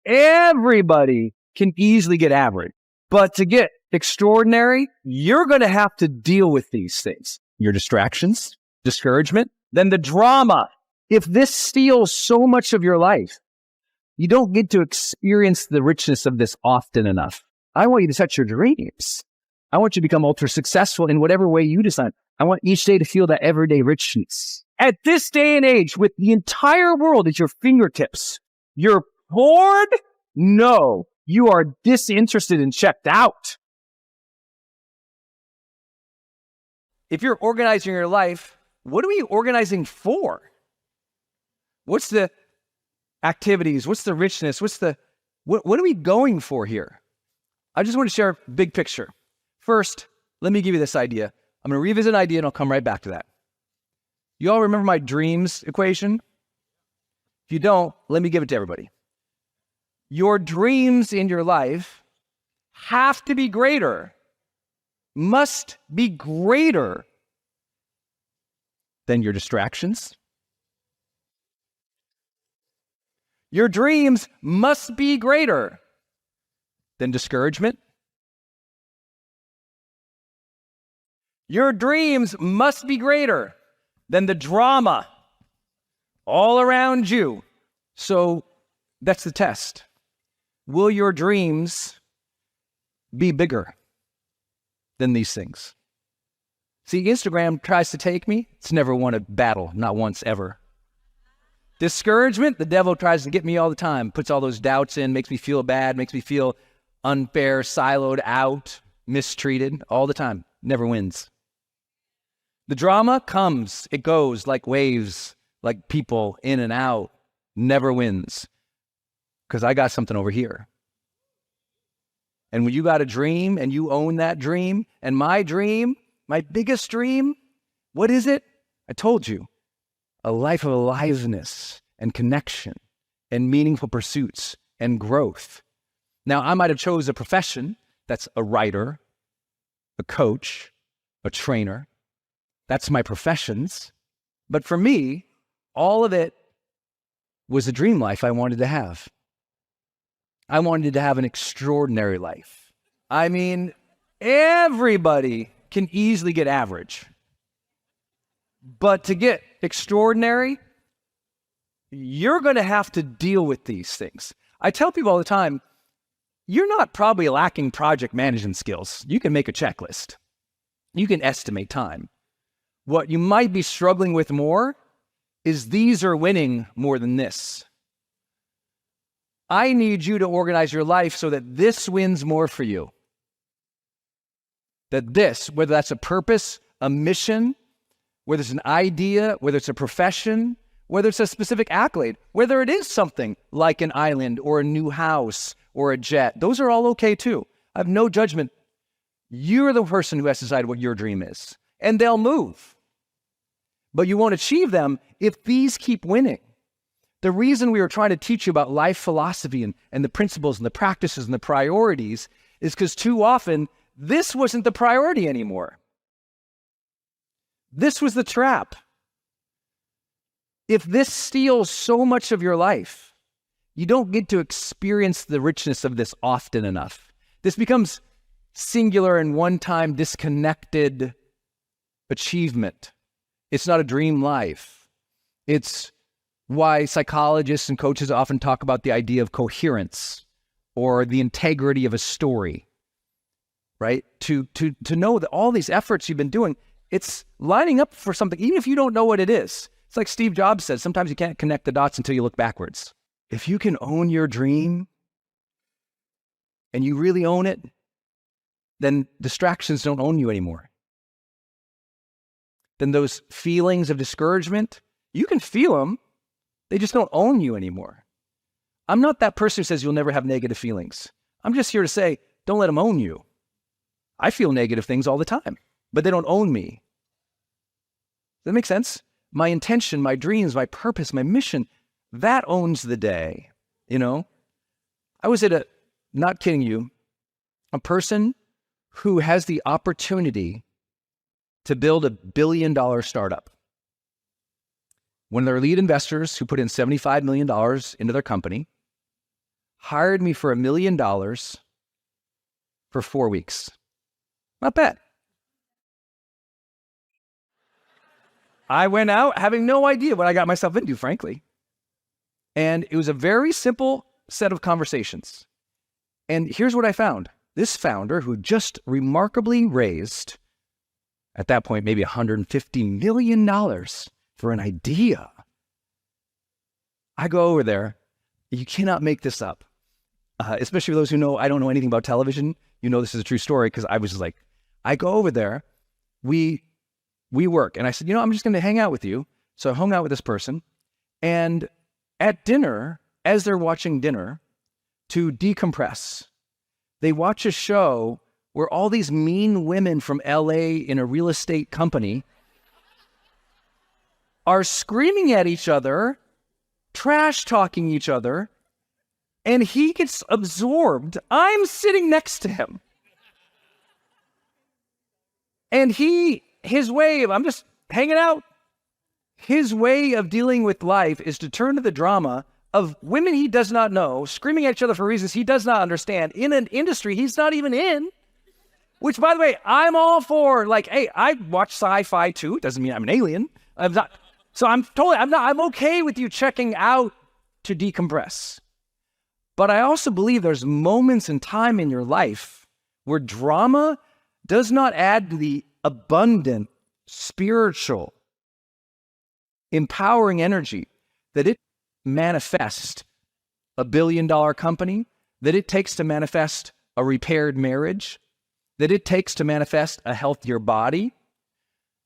everybody can easily get average. But to get extraordinary, you're going to have to deal with these things. Your distractions, discouragement, then the drama. If this steals so much of your life, you don't get to experience the richness of this often enough. I want you to set your dreams. I want you to become ultra successful in whatever way you decide. I want each day to feel that everyday richness. At this day and age, with the entire world at your fingertips, you're bored? No, you are disinterested and checked out. If you're organizing your life, what are we organizing for? What's the activities? What's the richness? What are we going for here? I just want to share a big picture. First, let me give you this idea. I'm going to revisit an idea and I'll come right back to that. You all remember my dreams equation? If you don't, let me give it to everybody. Your dreams in your life have to be greater, must be greater than your distractions. Your dreams must be greater than discouragement. Your dreams must be greater than the drama all around you. So that's the test. Will your dreams be bigger than these things? See, Instagram tries to take me. It's never won a battle, not once ever. Discouragement, the devil tries to get me all the time, puts all those doubts in, makes me feel bad, makes me feel unfair, siloed out, mistreated all the time. Never wins. The drama comes, it goes like waves, like people in and out, never wins. Because I got something over here. And when you got a dream and you own that dream, and my dream, my biggest dream, what is it? I told you, a life of aliveness and connection and meaningful pursuits and growth. Now, I might have chose a profession that's a writer, a coach, a trainer. That's my professions. But for me, all of it was a dream life I wanted to have. I wanted to have an extraordinary life. I mean, everybody can easily get average. But to get extraordinary, you're going to have to deal with these things. I tell people all the time, you're not probably lacking project management skills. You can make a checklist. You can estimate time. What you might be struggling with more is these are winning more than this. I need you to organize your life so that this wins more for you. That this, whether that's a purpose, a mission, whether it's an idea, whether it's a profession, whether it's a specific accolade, whether it is something like an island or a new house or a jet, those are all okay too. I have no judgment. You're the person who has to decide what your dream is, and they'll move. But you won't achieve them if these keep winning. The reason we were trying to teach you about life philosophy and the principles and the practices and the priorities is because too often this wasn't the priority anymore. This was the trap. If this steals so much of your life, you don't get to experience the richness of this often enough. This becomes singular and one-time disconnected achievement. It's not a dream life. It's why psychologists and coaches often talk about the idea of coherence or the integrity of a story, right? To know that all these efforts you've been doing, it's lining up for something, even if you don't know what it is. It's like Steve Jobs says, sometimes you can't connect the dots until you look backwards. If you can own your dream and you really own it, then distractions don't own you anymore. Then those feelings of discouragement, you can feel them, they just don't own you anymore. I'm not that person who says you'll never have negative feelings. I'm just here to say, don't let them own you. I feel negative things all the time, but they don't own me. Does that make sense? My intention, my dreams, my purpose, my mission, that owns the day, you know? I was at not kidding you, a person who has the opportunity to build $1 billion startup. One of their lead investors who put in $75 million into their company hired me for $1 million for 4 weeks. Not bad. I went out having no idea what I got myself into, frankly. And it was a very simple set of conversations. And here's what I found. This founder, who just remarkably raised, at that point, maybe $150 million for an idea. I go over there. You cannot make this up. Especially for those who know I don't know anything about television. You know this is a true story, because I was just like, I go over there. We work. And I said, I'm just going to hang out with you. So I hung out with this person. And at dinner, as they're watching dinner, to decompress, they watch a show where all these mean women from LA in a real estate company are screaming at each other, trash talking each other, and he gets absorbed. I'm sitting next to him. And his way of, I'm just hanging out. His way of dealing with life is to turn to the drama of women he does not know, screaming at each other for reasons he does not understand, in an industry he's not even in. Which, by the way, I'm all for. Like, hey, I watch sci-fi too. It doesn't mean I'm an alien. I'm okay with you checking out to decompress. But I also believe there's moments in time in your life where drama does not add to the abundant, spiritual, empowering energy that it manifests a $1 billion company, that it takes to manifest a repaired marriage, that it takes to manifest a healthier body.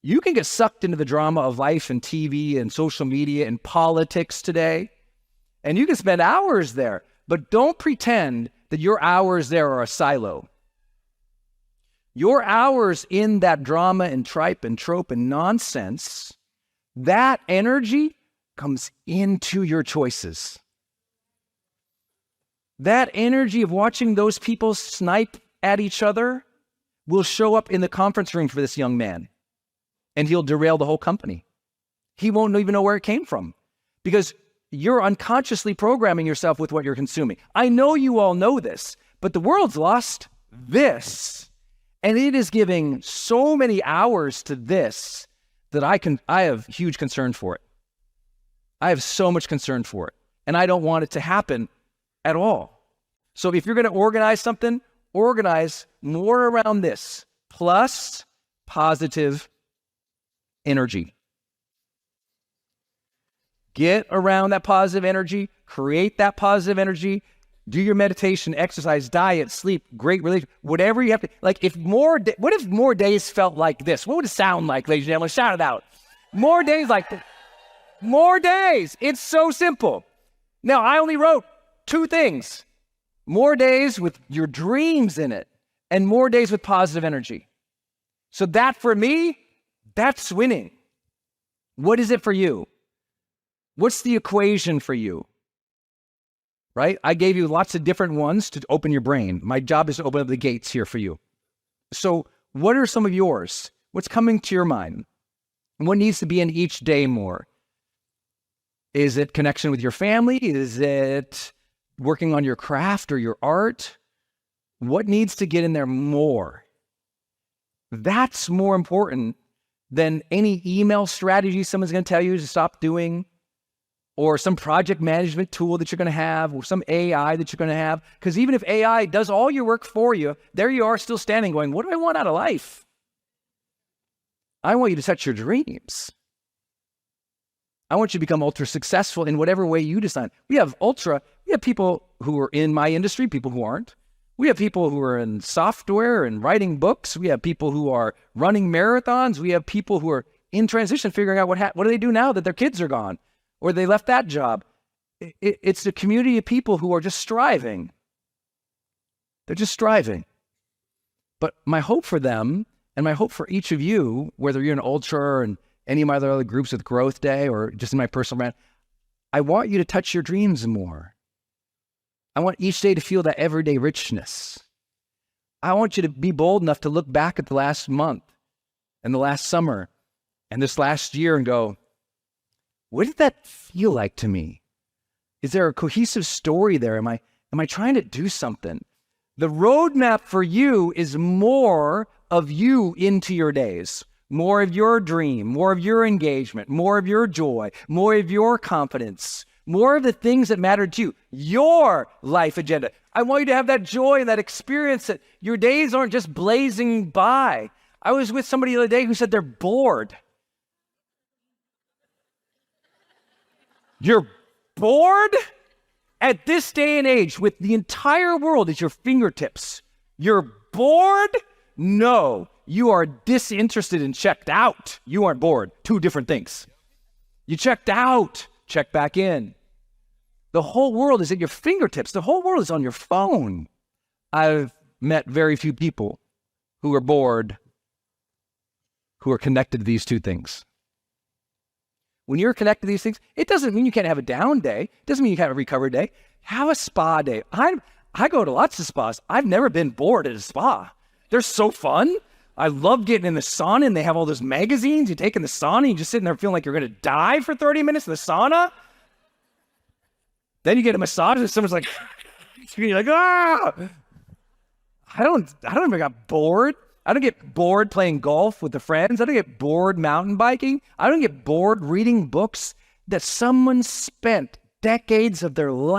You can get sucked into the drama of life and TV and social media and politics today, and you can spend hours there, but don't pretend that your hours there are a silo. Your hours in that drama and tripe and trope and nonsense, that energy comes into your choices. That energy of watching those people snipe at each other will show up in the conference room for this young man, and he'll derail the whole company. He won't even know where it came from, because you're unconsciously programming yourself with what you're consuming. I know you all know this, but the world's lost this, and it is giving so many hours to this that I have huge concern for it. I have so much concern for it, and I don't want it to happen at all. So if you're going to organize something, organize more around this, plus positive energy. Get around that positive energy, create that positive energy, do your meditation, exercise, diet, sleep, great relationship, whatever you have to. Like, what if more days felt like this? What would it sound like, ladies and gentlemen? Shout it out. More days like this. More days. It's so simple. Now, I only wrote 2 things. More days with your dreams in it, and more days with positive energy. So that, for me, that's winning. What is it for you? What's the equation for you? Right? I gave you lots of different ones to open your brain. My job is to open up the gates here for you. So what are some of yours? What's coming to your mind? What needs to be in each day more? Is it connection with your family? Is it working on your craft or your art? What needs to get in there more? That's more important than any email strategy someone's going to tell you to stop doing, or some project management tool that you're going to have, or some AI that you're going to have. Because even if AI does all your work for you, there you are still standing going, what do I want out of life? I want you to set your dreams. I want you to become ultra successful in whatever way you decide. We have people who are in my industry, people who aren't. We have people who are in software and writing books. We have people who are running marathons. We have people who are in transition, figuring out what do they do now that their kids are gone, or they left that job. It's the community of people who are just striving. They're just striving. But my hope for them, and my hope for each of you, whether you're an ultra or in any of my other groups with Growth Day or just in my personal brand, I want you to touch your dreams more. I want each day to feel that everyday richness. I want you to be bold enough to look back at the last month and the last summer and this last year and go, what did that feel like to me? Is there a cohesive story there? Am Am I trying to do something? The roadmap for you is more of you into your days, more of your dream, more of your engagement, more of your joy, more of your confidence, more of the things that matter to you, your life agenda. I want you to have that joy and that experience that your days aren't just blazing by. I was with somebody the other day who said they're bored. You're bored? At this day and age, with the entire world at your fingertips, you're bored? No, you are disinterested and checked out. You aren't bored. Two different things. You checked out, check back in. The whole world is at your fingertips. The whole world is on your phone. I've met very few people who are bored, who are connected to these two things. When you're connected to these things, it doesn't mean you can't have a down day. It doesn't mean you can't have a recovery day. Have a spa day. I go to lots of spas. I've never been bored at a spa. They're so fun. I love getting in the sauna, and they have all those magazines. You take in the sauna, and you just sitting there feeling like you're going to die for 30 minutes in the sauna. Then you get a massage, and someone's like, you're like, ah! I don't ever get bored. I don't get bored playing golf with the friends. I don't get bored mountain biking. I don't get bored reading books that someone spent decades of their life